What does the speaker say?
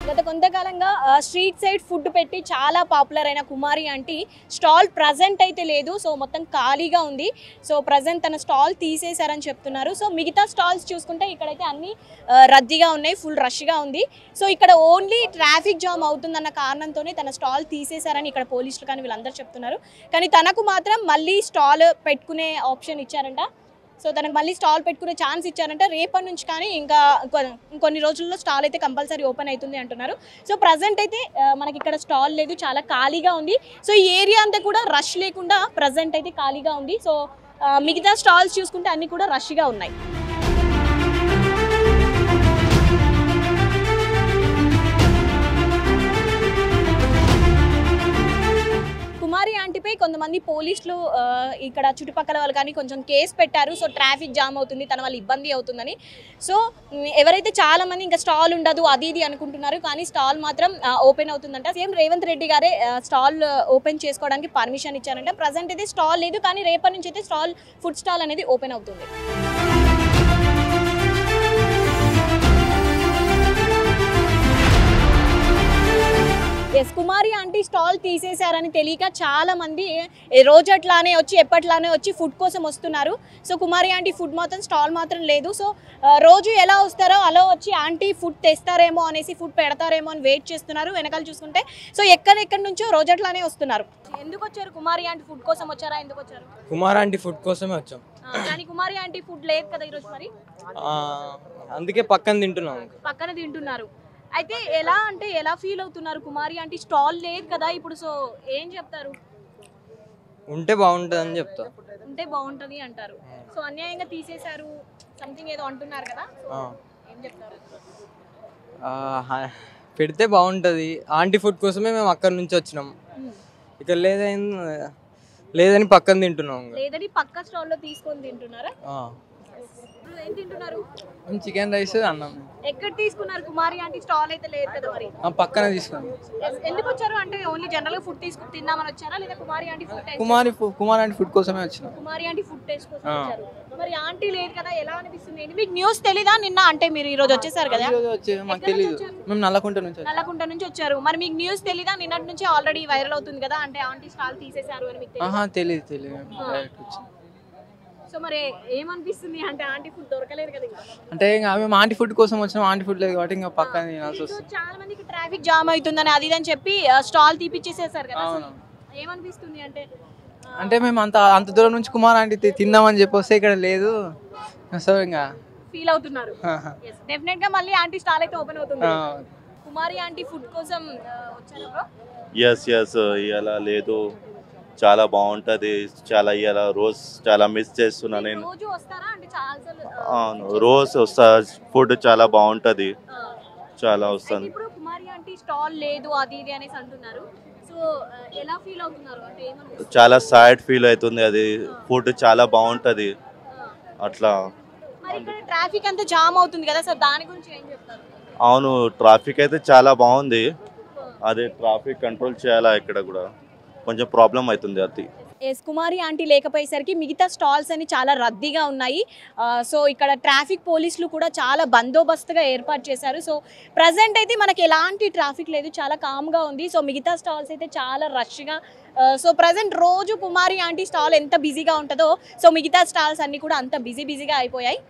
గత కొంతకాలంగా street side food పెట్టి చాలా పాపులర్ అయిన కుమారి ఆంటీ స్టాల్ ప్రజెంట్ అయితే లేదు. సో మొత్తం ఖాళీగా ఉంది. సో ప్రజెంట్ తన స్టాల్ తీసేశారని చెప్తున్నారు. సో మిగతా స్టాల్స్ చూసుకుంటే ఇక్కడైతే అన్ని రద్దీగా ఉన్నాయి, ఫుల్ రష్గా ఉంది. సో ఇక్కడ ఓన్లీ ట్రాఫిక్ జామ్ అవుతుందన్న కారణంతోనే తన స్టాల్ తీసేశారని ఇక్కడ పోలీసులు కానీ వీళ్ళందరూ చెప్తున్నారు. కానీ తనకు మాత్రం మళ్ళీ స్టాల్ పెట్టుకునే ఆప్షన్ ఇచ్చారంట. సో తనకు మళ్ళీ స్టాల్ పెట్టుకునే ఛాన్స్ ఇచ్చారంటే రేపటి నుంచి కానీ ఇంకా కొన్ని రోజుల్లో స్టాల్ అయితే కంపల్సరీ ఓపెన్ అవుతుంది అంటున్నారు. సో ప్రజెంట్ అయితే మనకి ఇక్కడ స్టాల్ లేదు, చాలా ఖాళీగా ఉంది. సో ఈ ఏరియా అంతా కూడా రష్ లేకుండా ప్రజెంట్ అయితే ఖాళీగా ఉంది. సో మిగతా స్టాల్స్ చూసుకుంటే అన్నీ కూడా రష్గా ఉన్నాయి. కుమారి ఆంటీపై కొంతమంది పోలీసులు ఇక్కడ చుట్టుపక్కల వాళ్ళు కానీ కొంచెం కేసు పెట్టారు. సో ట్రాఫిక్ జామ్ అవుతుంది, తన వల్ల ఇబ్బంది అవుతుందని. సో ఎవరైతే చాలా మంది ఇంకా స్టాల్ ఉండదు అది ఇది అనుకుంటున్నారు, కానీ స్టాల్ మాత్రం ఓపెన్ అవుతుందంట. సీఎం రేవంత్ రెడ్డి గారే స్టాల్ ఓపెన్ చేసుకోవడానికి పర్మిషన్ ఇచ్చారంట. ప్రజెంట్ అయితే స్టాల్ లేదు, కానీ రేపటి నుంచి అయితే ఫుడ్ స్టాల్ అనేది ఓపెన్ అవుతుంది. ఎస్, కుమారి ఆంటీ స్టాల్ తీసేశారని తెలియక చాలా మంది రోజట్లానే వచ్చి ఎప్పట్లానే వచ్చి ఫుడ్ కోసం వస్తున్నారు. సో కుమారి ఆంటీ ఫుడ్ మాత్రం స్టాల్ మాత్రం లేదు. సో రోజు ఎలా వస్తారో అలా వచ్చి ఆంటీ ఫుడ్ తెస్తారేమో అనేసి ఫుడ్ పెడతారేమో అని వెయిట్ చేస్తున్నారు. వెనకాల చూసుకుంటే సో ఎక్కడెక్కడి నుంచో రోజట్లానే వస్తున్నారు. ఎందుకు వచ్చారు? కుమారి ఆంటీ ఫుడ్ కోసం వచ్చారా? ఎందుకు వచ్చారు? కుమారి ఆంటీ ఫుడ్ కోసమే వచ్చాం. కానీ కుమారి ఆంటీ ఫుడ్ లేదు కదా ఈరోజు, మరి అందుకే పక్కన తింటున్నాం. పక్కన తింటున్నారు. అయితే ఎలా ఫీల్ అవుతున్నారు? కుమారి ఆంటీ స్టాల్ లేదు కదా ఇప్పుడు, సో ఏం చెప్తారు? ఉంటే బాగుంటుంది అని చెప్తా. ఉంటే బాగుంటుంది అంటారు. సో అన్యాయంగా తీసేశారు సంథింగ్ ఏదో అంటున్నారు కదా, ఏం చెప్తారు? పెడితే బాగుంటుంది. ఆంటీ ఫుడ్ కోసమే మేము అక్కడి నుంచి వచ్చినాం. ఇక్కడ లేదని పక్కన తింటున్నాం. లేదని పక్క స్టాల్లో తీసుకొని తింటున్నారా? ఏం తింటున్నారు? చికెన్ రైస్, అన్నం. ఎక్కడ తీసుకున్నారు? కుమారి ఆంటీ స్టాల్ అయితే లేదు కదా, మరి పక్కన తీసుకున్నాం. ఎందుకు వచ్చారు? అంటే ఓన్లీ జనరల్ గా ఫుడ్ తిందామని వచ్చారా, లేదా కుమారి ఆంటీ ఫుడ్ కుమారి ఆంటీ ఫుడ్ కోసమే వచ్చినాం. కుమారి ఆంటీ ఫుడ్ టేస్ట్ కోసం వచ్చారు. మరి ఆంటీ లేదు కదా, ఎలా అనిపిస్తుంది? మీకు న్యూస్ తెలీదా నిన్న? అంటే మీరు ఈ రోజు వచ్చేసారు కదా? మాకు తెలియదు, మేము నల్లకుంట నుంచి వచ్చారు. మరి మీకు న్యూస్ తెలీదా? నిన్నటి నుంచి ఆల్రెడీ వైరల్ అవుతుంది కదా, అంటే ఆంటీ స్టాల్ తీసేశారు అని మీకు తెలియదు. సో మరి ఏమనిపిస్తుంది? అంటే ఆంటీ ఫుడ్ దొరకలేదు కదా, అంటే ఇంకా మేము ఆంటీ ఫుడ్ కోసం వచ్చినాం. ఆంటీ ఫుడ్ లేదు కాబట్టి ఇంకా పక్కన తినాల్సి వస్తుంది. చాలా మందికి ట్రాఫిక్ జామ్ అవుతుందని అది అని చెప్పి స్టాల్ తీపిచ్చేసేసారు కదా, ఏమనిపిస్తుంది? అంటే మేము అంత దూరం నుంచి కుమార్ ఆంటీ తిందామని చెప్పి వస్తే ఇక్కడ లేదు, సో ఇంకా ఫీల్ అవుతున్నారు. డెఫినెట్ గా మళ్ళీ ఆంటీ స్టాల్ అయితే ఓపెన్ అవుతుంది. కుమారి ఆంటీ ఫుడ్ కోసం వచ్చారు బ్రో? ఎస్ ఇలా లేదు, చాలా బాగుంటుంది. చాలా ఇలా రోజు చాలా మిస్ చేస్తున్నా నేను. అవును, రోజు వస్తా. ఫుడ్ చాలా బాగుంటుంది, చాలా వస్తుంది. ఇప్పుడు కుమారి ఆంటీ స్టాల్ లేదు అది ఇది అనేసి అంటున్నారు. సో ఎలా ఫీల్ అవుతున్నారు? అంటే ఏమనిపిస్తుంది? చాలా సాడ్ ఫీల్ అవుతుంది. అది ఫుడ్ చాలా బాగుంటుంది అట్లా. మరి ఇక్కడ ట్రాఫిక్ అంతా జామ్ అవుతుంది కదా, సో దాని గురించి ఏం చెప్తారు? అవును, ట్రాఫిక్ అయితే చాలా బాగుంది. అదే ట్రాఫిక్ కంట్రోల్ చేయాలా, ఇక్కడ కూడా కొంచెం ప్రాబ్లం అవుతుంది అది. ఎస్, కుమారి ఆంటీ లేకపోయేసరికి మిగతా స్టాల్స్ అని చాలా రద్దీగా ఉన్నాయి. సో ఇక్కడ ట్రాఫిక్ పోలీసులు కూడా చాలా బందోబస్తుగా ఏర్పాటు చేశారు. సో ప్రజెంట్ అయితే మనకి ఎలాంటి ట్రాఫిక్ లేదు, చాలా కామ్గా ఉంది. సో మిగతా స్టాల్స్ అయితే చాలా రష్గా. సో ప్రజెంట్ రోజు కుమారి ఆంటీ స్టాల్ ఎంత బిజీగా ఉంటుందో, సో మిగతా స్టాల్స్ అన్నీ కూడా అంత బిజీగా అయిపోయాయి.